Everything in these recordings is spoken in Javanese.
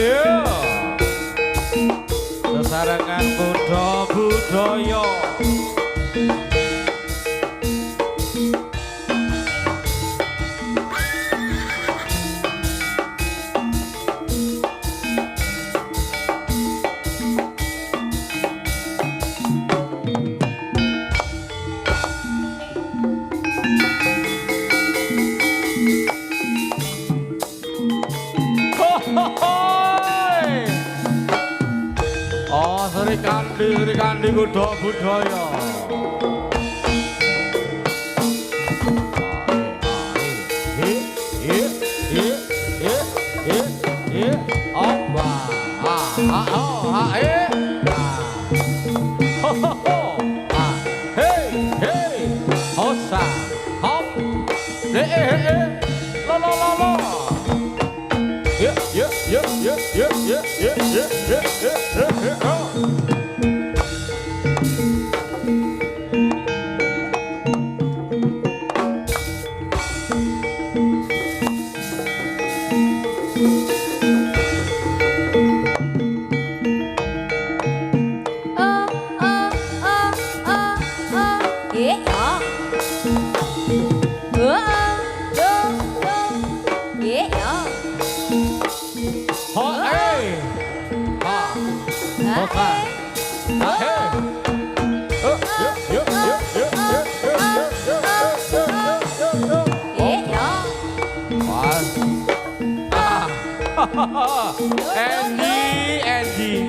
India sesarengan budaya Sri Kandi kuda budaya. Andy.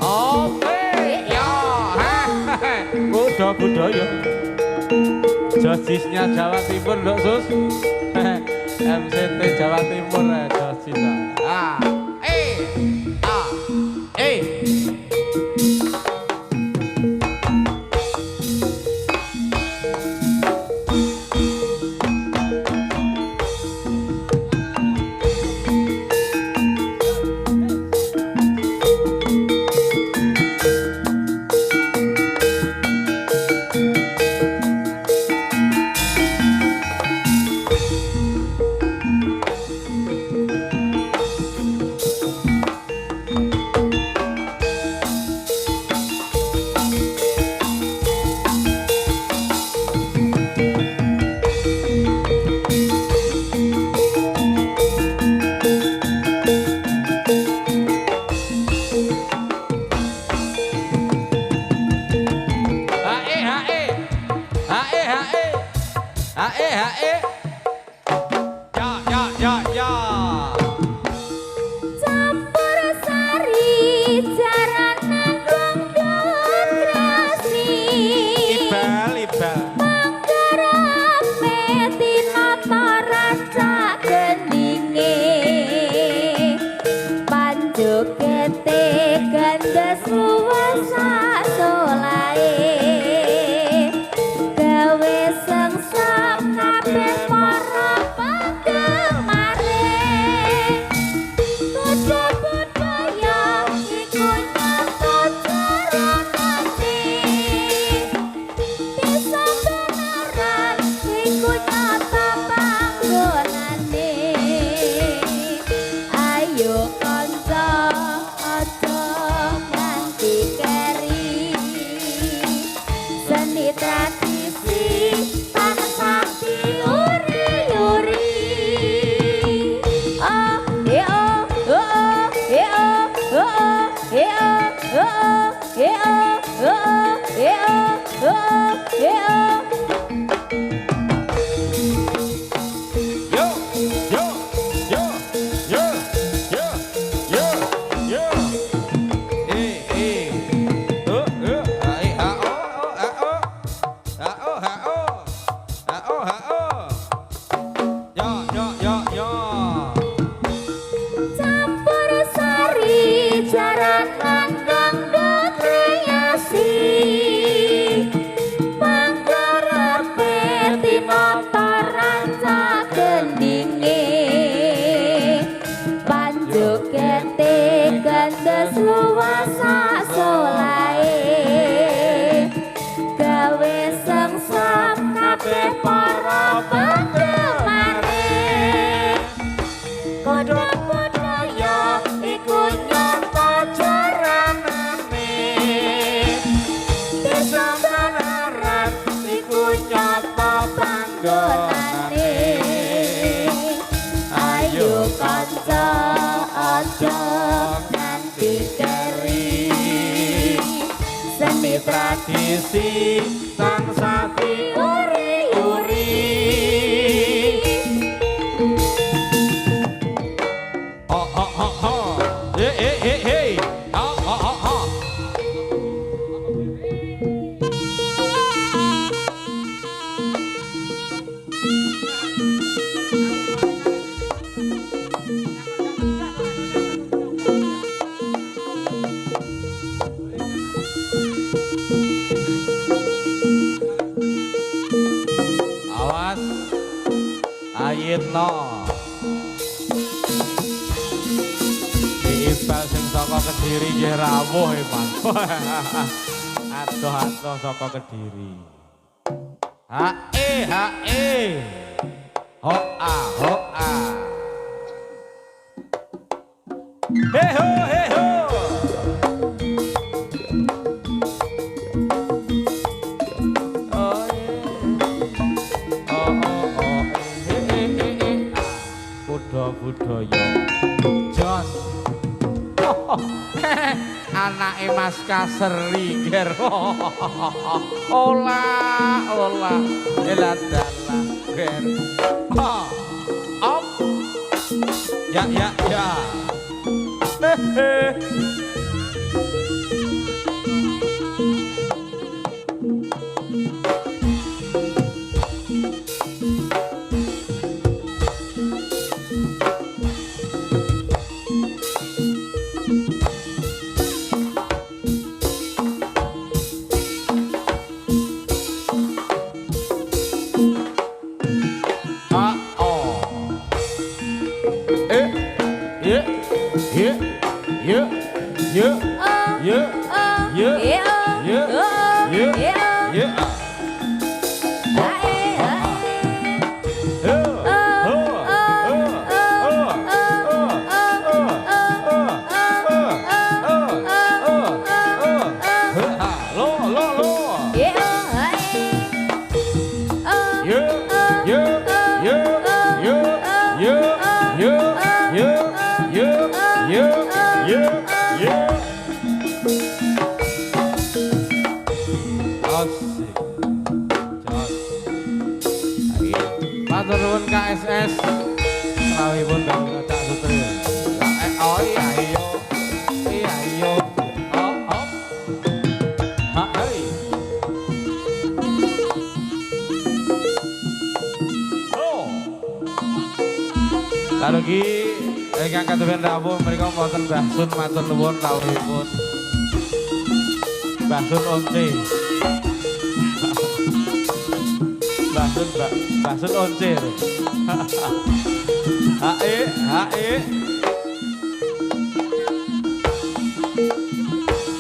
Oke, ya. Kuda budaya. Josisnya Jawa Timur, Dok Sus. MCT Jawa Timur ya, Josis. donane ayo kanca aja nganti keri seni tradisi tansah diuri-uri oh oh oh oh hey oh oh oh oh awas ayitno diimbal sing saka Kediri nggih rawuh Mas adoh-adoh saka Kediri hae hoa heho budaya jos anake Mas Kaseri ger ola eladala ger op ya matur nuwun KSS rawuhipun Cak Sutri oh iya oh hai oh lalu ingkang kadoben rawuh mriku wonten Mbah Sun matur nuwun rawuhipun Mbah Sun Once Mbah Sun Once hae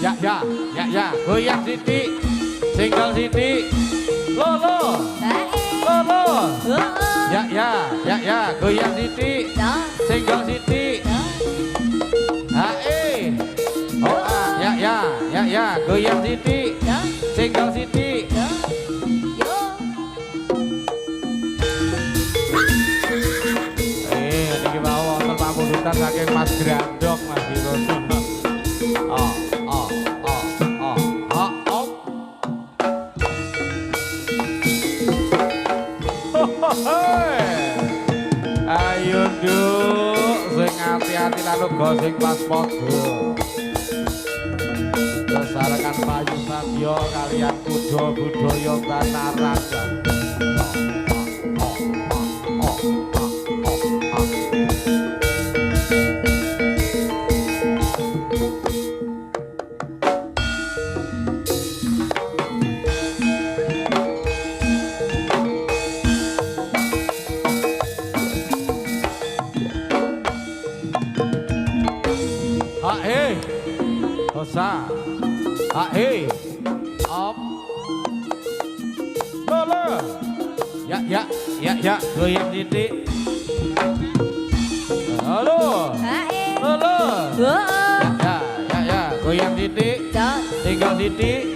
ya goyang sithik single sithik lo ya goyang sithik single sithik hae oh ya goyang sithik single sithik niki mau wonten pamundutan saking Mas Grandong Mas Dirono ayo nduk sing ati-ati lan uga sing pas padha besarekan Bayu Sadya kaliyan kuda budaya Banaran Hosa op lolo ya goyang titik halo lolo ya goyang titik tinggal titik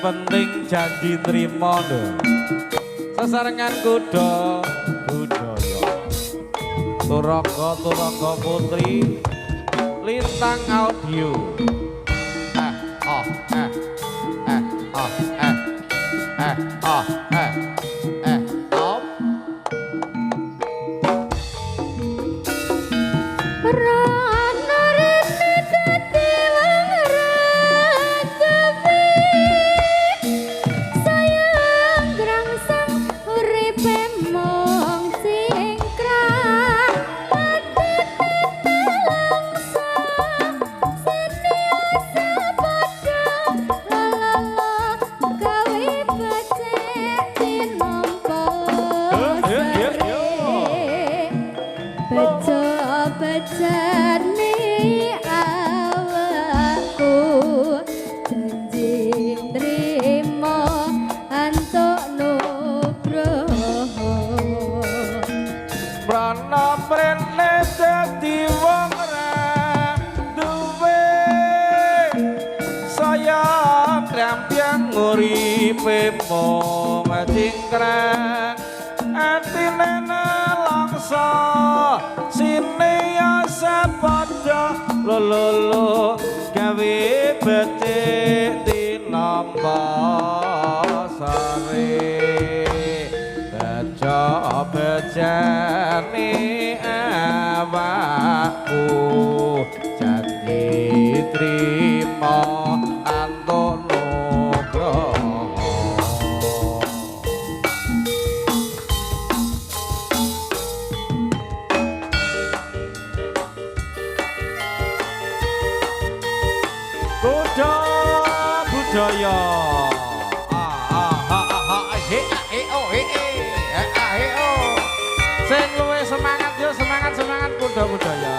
penting janji trimo lho. Sesarengan kuda budaya. Turangga putri Lintang Audio. Nguripe mung cingkrang atine nelongso sine ya sepadha lolo gawe becik tinamba sare bejo bejane awakku janji trimo antuk budaya sing luwih semangat yo semangat kuda budaya.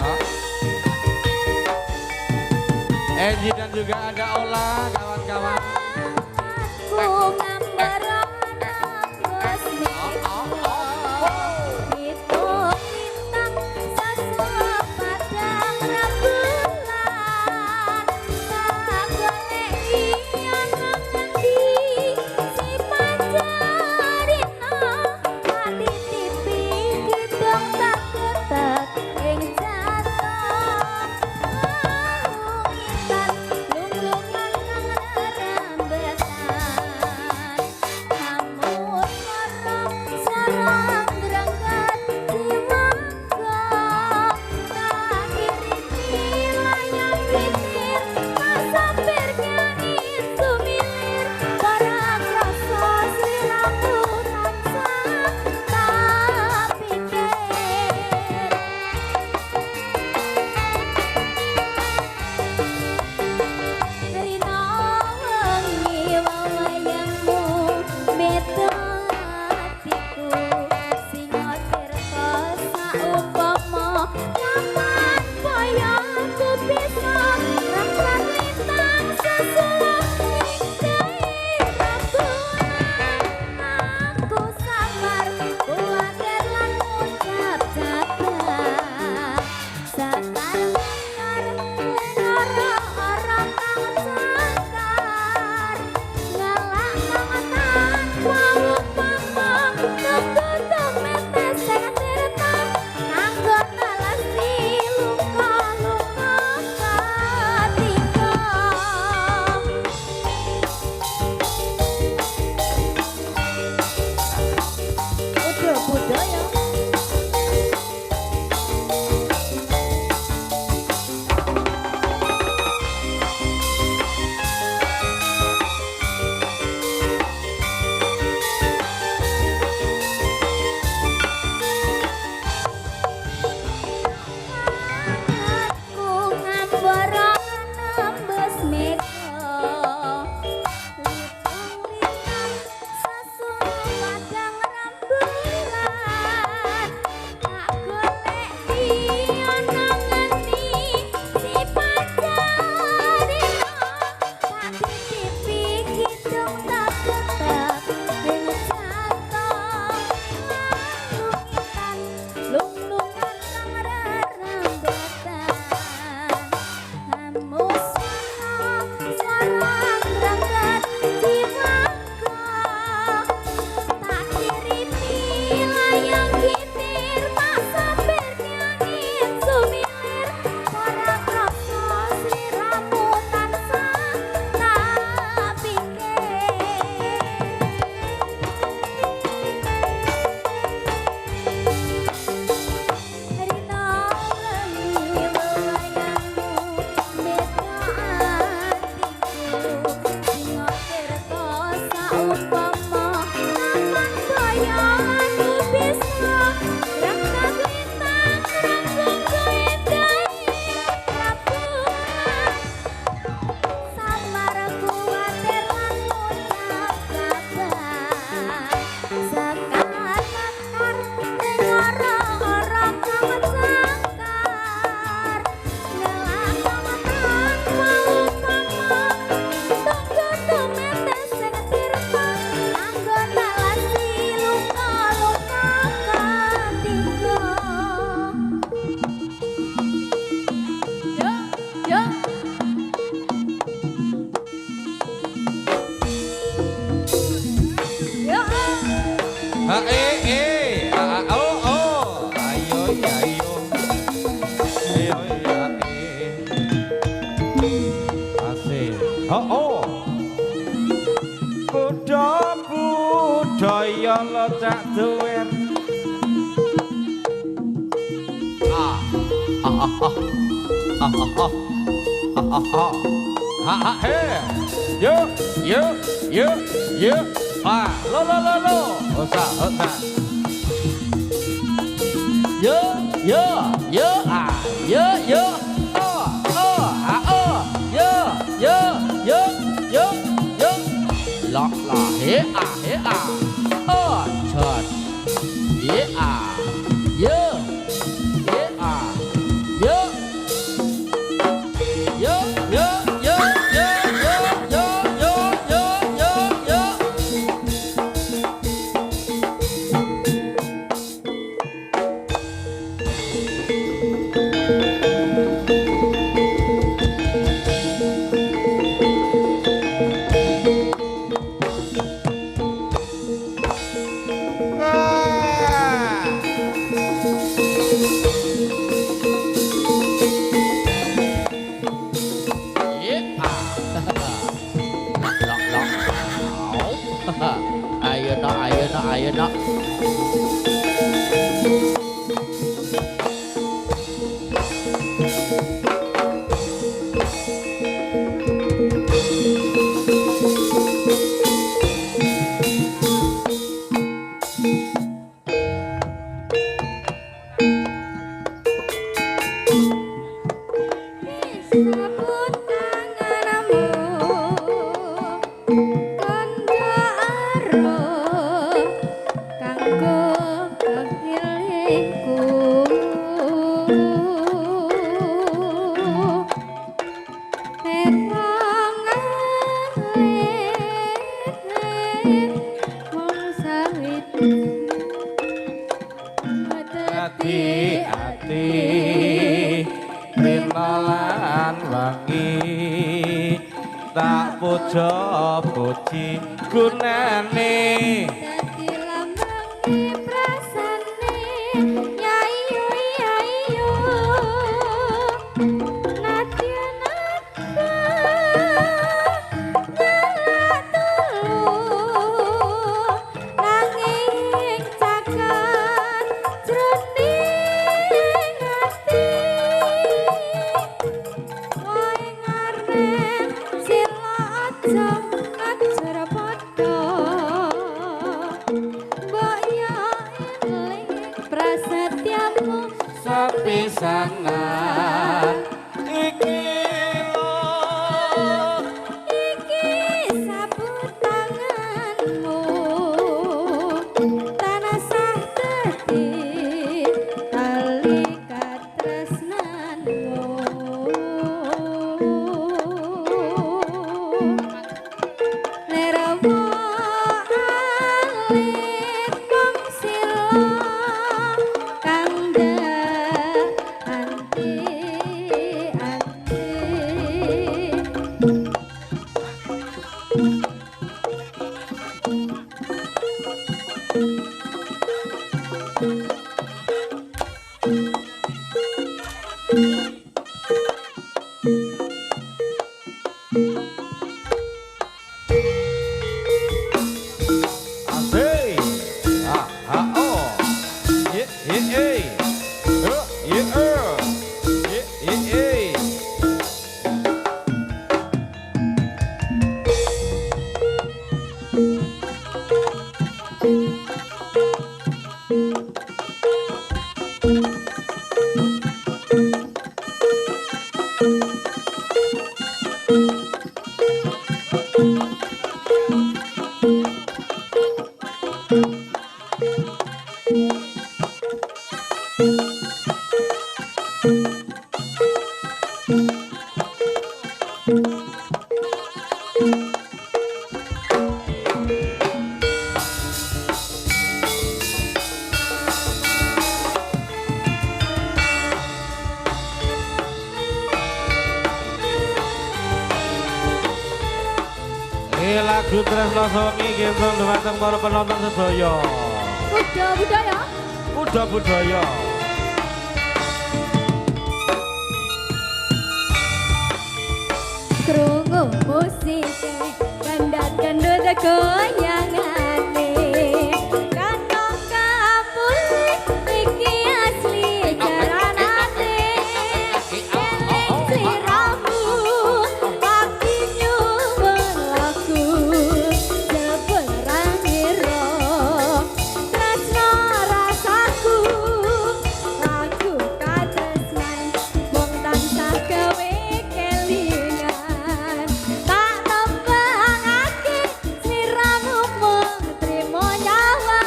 Enji dan juga ada Ola kawan-kawan. Oh, ayo ya ayo. Ayo ya asik. Oh. Budaya lo cak duwer. Yuk. Lo. Osa. Yo. Lo. He. Chợt. He. Yo. Ayo no. Hati rinalan wangi tak puja puji gunane dadi lambange prasane yayo nadya nanging cakat jroning ati wae ngarep sila aja ngajar padha mbok ya eling prasetyamu sepisanan iki sabut tanganmu tanah sah dadi tali katresnanmu nerawa alit kong sila kanda anti asik oh lagu Tresno Sony gendong dumateng para penonton sedaya. Muda budaya. Muda budaya. Krungu musik kandat kandut goyangane kanong kapuli iki asli jaranane eling sliramu pati nyuwun laku jebul rangira tresno rasaku lagu katresnan wong tansah gawe kelingan tak tembangake sliramu mung trimo nyawa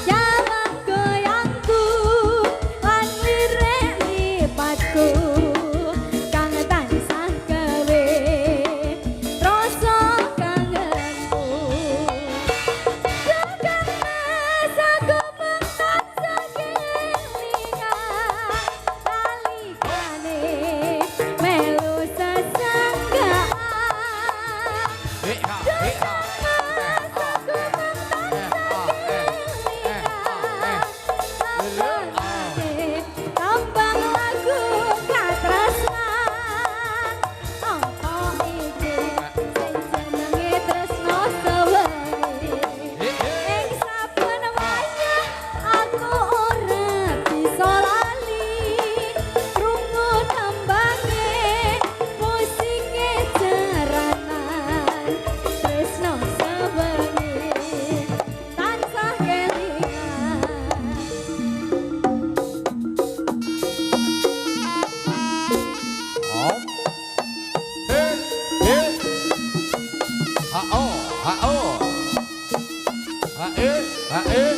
jawab goyangku lan lirik lipatku kang tansah gawe rasa kangenmu Dukan masaku mentan sekelingan nalikane melu sesanggaan Tambang lagu katresnan Apa iki sing jenenge tresno sewengi Ing saben wayah aku ora bisa lali Krungu tembange musike jaranan Tresno sewengi tansah kelingan Oh. Hei, hei. Ha oh, ha oh. Ha eh, ha eh.